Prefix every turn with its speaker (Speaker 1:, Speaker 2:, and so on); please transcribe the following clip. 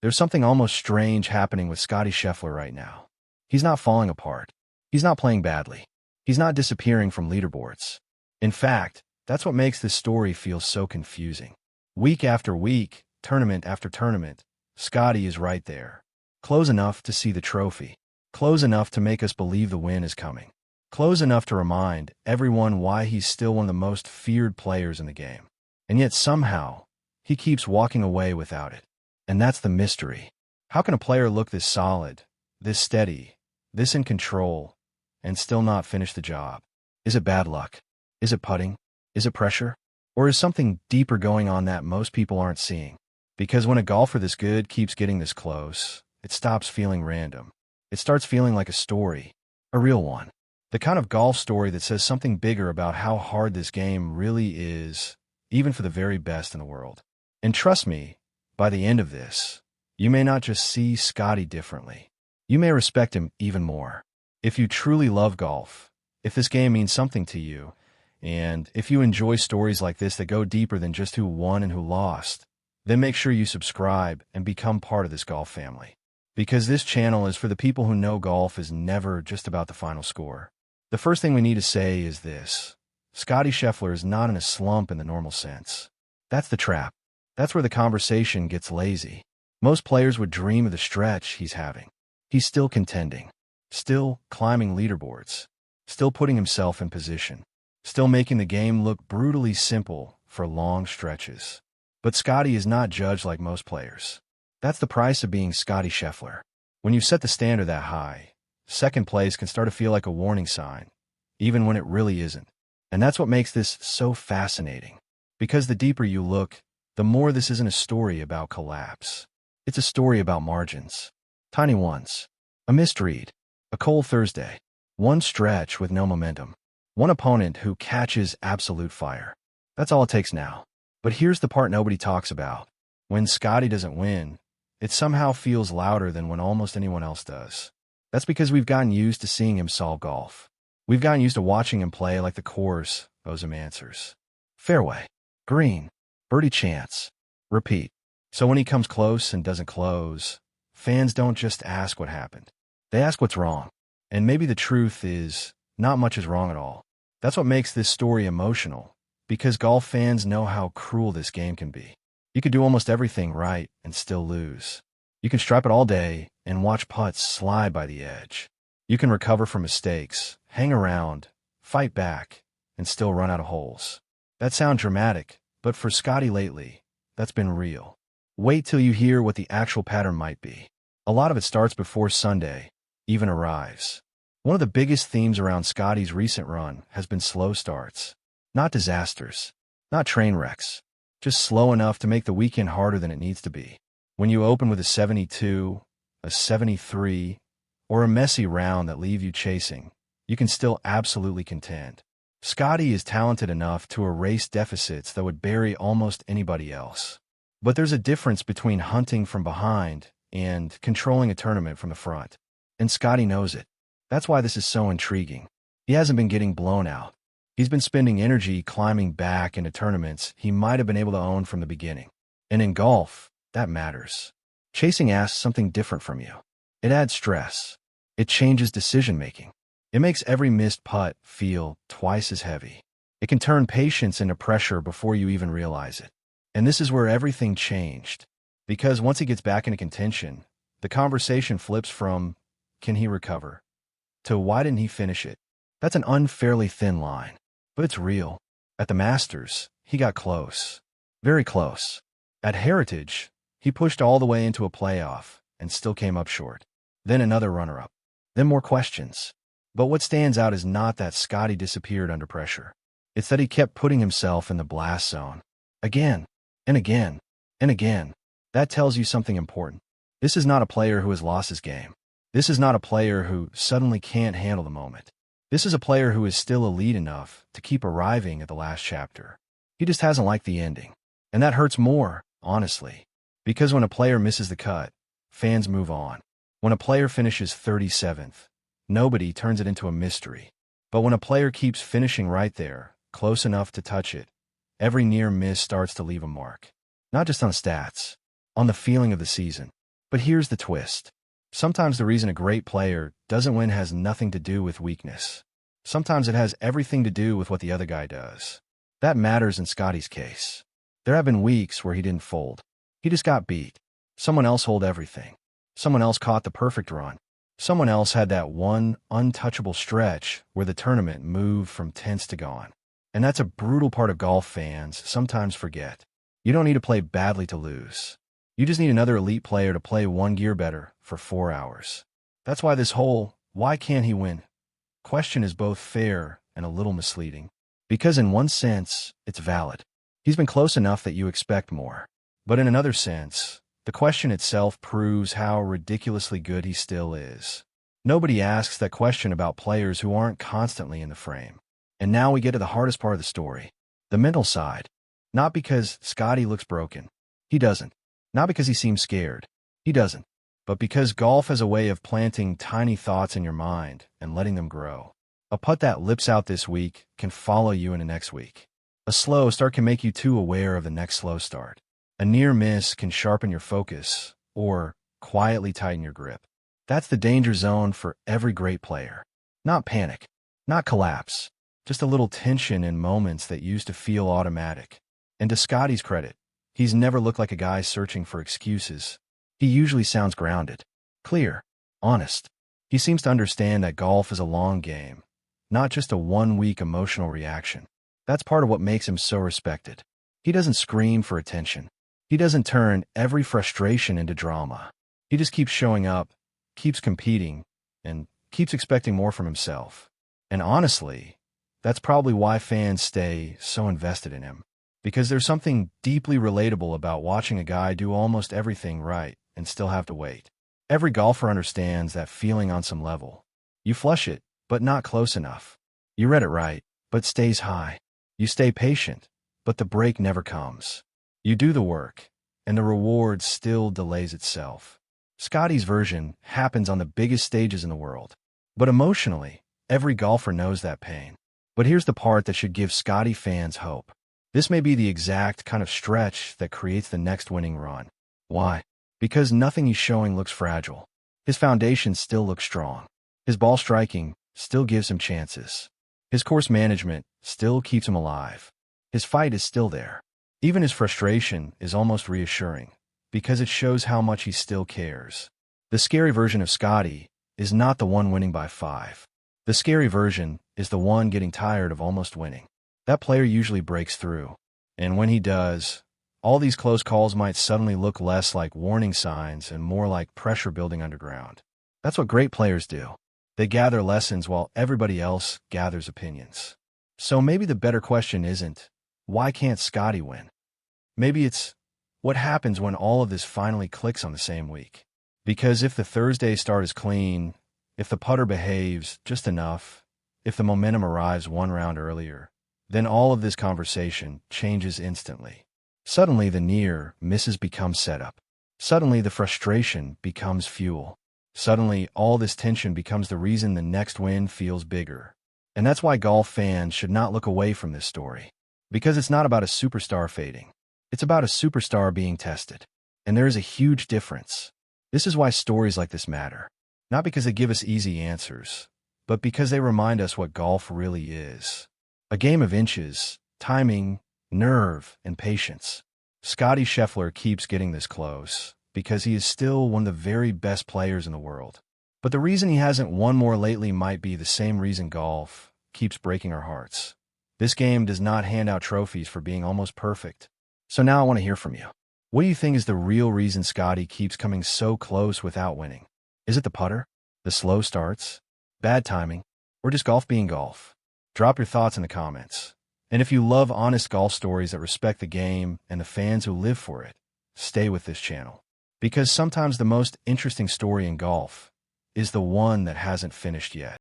Speaker 1: There's something almost strange happening with Scottie Scheffler right now. He's not falling apart. He's not playing badly. He's not disappearing from leaderboards. In fact, that's what makes this story feel so confusing. Week after week, tournament after tournament, Scottie is right there. Close enough to see the trophy. Close enough to make us believe the win is coming. Close enough to remind everyone why he's still one of the most feared players in the game. And yet somehow, he keeps walking away without it. And that's the mystery. How can a player look this solid, this steady, this in control, and still not finish the job? Is it bad luck? Is it putting? Is it pressure? Or is something deeper going on that most people aren't seeing? Because when a golfer this good keeps getting this close, it stops feeling random. It starts feeling like a story, a real one. The kind of golf story that says something bigger about how hard this game really is, even for the very best in the world. And trust me, by the end of this, you may not just see Scottie differently. You may respect him even more. If you truly love golf, if this game means something to you, and if you enjoy stories like this that go deeper than just who won and who lost, then make sure you subscribe and become part of this golf family. Because this channel is for the people who know golf is never just about the final score. The first thing we need to say is this. Scottie Scheffler is not in a slump in the normal sense. That's the trap. That's where the conversation gets lazy. Most players would dream of the stretch he's having. He's still contending, still climbing leaderboards, still putting himself in position, still making the game look brutally simple for long stretches. But Scottie is not judged like most players. That's the price of being Scottie Scheffler. When you set the standard that high, second place can start to feel like a warning sign, even when it really isn't. And that's what makes this so fascinating. Because the deeper you look, the more this isn't a story about collapse. It's a story about margins. Tiny ones. A missed read. A cold Thursday. One stretch with no momentum. One opponent who catches absolute fire. That's all it takes now. But here's the part nobody talks about. When Scottie doesn't win, it somehow feels louder than when almost anyone else does. That's because we've gotten used to seeing him solve golf. We've gotten used to watching him play like the course owes him answers. Fairway. Green. Birdie chance. Repeat. So when he comes close and doesn't close, fans don't just ask what happened. They ask what's wrong. And maybe the truth is, not much is wrong at all. That's what makes this story emotional, because golf fans know how cruel this game can be. You could do almost everything right and still lose. You can stripe it all day and watch putts slide by the edge. You can recover from mistakes, hang around, fight back, and still run out of holes. That sounds dramatic, but for Scottie lately, that's been real. Wait till you hear what the actual pattern might be. A lot of it starts before Sunday even arrives. One of the biggest themes around Scottie's recent run has been slow starts. Not disasters, not train wrecks, just slow enough to make the weekend harder than it needs to be. When you open with a 72, a 73, or a messy round that leave you chasing, you can still absolutely contend. Scottie is talented enough to erase deficits that would bury almost anybody else. But there's a difference between hunting from behind and controlling a tournament from the front. And Scottie knows it. That's why this is so intriguing. He hasn't been getting blown out. He's been spending energy climbing back into tournaments he might have been able to own from the beginning. And in golf, that matters. Chasing asks something different from you. It adds stress. It changes decision-making. It makes every missed putt feel twice as heavy. It can turn patience into pressure before you even realize it. And this is where everything changed. Because once he gets back into contention, the conversation flips from, can he recover, to why didn't he finish it? That's an unfairly thin line. But it's real. At the Masters, he got close. Very close. At Heritage, he pushed all the way into a playoff and still came up short. Then another runner-up. Then more questions. But what stands out is not that Scottie disappeared under pressure. It's that he kept putting himself in the blast zone. Again, and again, and again. That tells you something important. This is not a player who has lost his game. This is not a player who suddenly can't handle the moment. This is a player who is still elite enough to keep arriving at the last chapter. He just hasn't liked the ending. And that hurts more, honestly. Because when a player misses the cut, fans move on. When a player finishes 37th, nobody turns it into a mystery. But when a player keeps finishing right there, close enough to touch it, every near miss starts to leave a mark. Not just on stats, on the feeling of the season. But here's the twist. Sometimes the reason a great player doesn't win has nothing to do with weakness. Sometimes it has everything to do with what the other guy does. That matters in Scottie's case. There have been weeks where he didn't fold. He just got beat. Someone else hold everything. Someone else caught the perfect run. Someone else had that one untouchable stretch where the tournament moved from tense to gone. And that's a brutal part of golf fans sometimes forget. You don't need to play badly to lose. You just need another elite player to play one gear better for 4 hours. That's why this whole "why can't he win" question is both fair and a little misleading. Because in one sense, it's valid. He's been close enough that you expect more. But in another sense, the question itself proves how ridiculously good he still is. Nobody asks that question about players who aren't constantly in the frame. And now we get to the hardest part of the story, the mental side. Not because Scottie looks broken. He doesn't. Not because he seems scared. He doesn't. But because golf has a way of planting tiny thoughts in your mind and letting them grow. A putt that lips out this week can follow you into next week. A slow start can make you too aware of the next slow start. A near miss can sharpen your focus or quietly tighten your grip. That's the danger zone for every great player. Not panic, not collapse, just a little tension in moments that used to feel automatic. And to Scottie's credit, he's never looked like a guy searching for excuses. He usually sounds grounded, clear, honest. He seems to understand that golf is a long game, not just a one-week emotional reaction. That's part of what makes him so respected. He doesn't scream for attention. He doesn't turn every frustration into drama. He just keeps showing up, keeps competing, and keeps expecting more from himself. And honestly, that's probably why fans stay so invested in him. Because there's something deeply relatable about watching a guy do almost everything right and still have to wait. Every golfer understands that feeling on some level. You flush it, but not close enough. You read it right, but stays high. You stay patient, but the break never comes. You do the work, and the reward still delays itself. Scottie's version happens on the biggest stages in the world. But emotionally, every golfer knows that pain. But here's the part that should give Scottie fans hope. This may be the exact kind of stretch that creates the next winning run. Why? Because nothing he's showing looks fragile. His foundation still looks strong. His ball striking still gives him chances. His course management still keeps him alive. His fight is still there. Even his frustration is almost reassuring, because it shows how much he still cares. The scary version of Scottie is not the one winning by 5. The scary version is the one getting tired of almost winning. That player usually breaks through. And when he does, all these close calls might suddenly look less like warning signs and more like pressure building underground. That's what great players do. They gather lessons while everybody else gathers opinions. So maybe the better question isn't, why can't Scottie win? Maybe it's, what happens when all of this finally clicks on the same week? Because if the Thursday start is clean, if the putter behaves just enough, if the momentum arrives one round earlier, then all of this conversation changes instantly. Suddenly the near misses become setup. Suddenly the frustration becomes fuel. Suddenly all this tension becomes the reason the next win feels bigger. And that's why golf fans should not look away from this story. Because it's not about a superstar fading. It's about a superstar being tested. And there is a huge difference. This is why stories like this matter. Not because they give us easy answers, but because they remind us what golf really is. A game of inches, timing, nerve, and patience. Scottie Scheffler keeps getting this close because he is still one of the very best players in the world. But the reason he hasn't won more lately might be the same reason golf keeps breaking our hearts. This game does not hand out trophies for being almost perfect. So now I want to hear from you. What do you think is the real reason Scottie keeps coming so close without winning? Is it the putter? The slow starts? Bad timing? Or just golf being golf? Drop your thoughts in the comments. And if you love honest golf stories that respect the game and the fans who live for it, stay with this channel. Because sometimes the most interesting story in golf is the one that hasn't finished yet.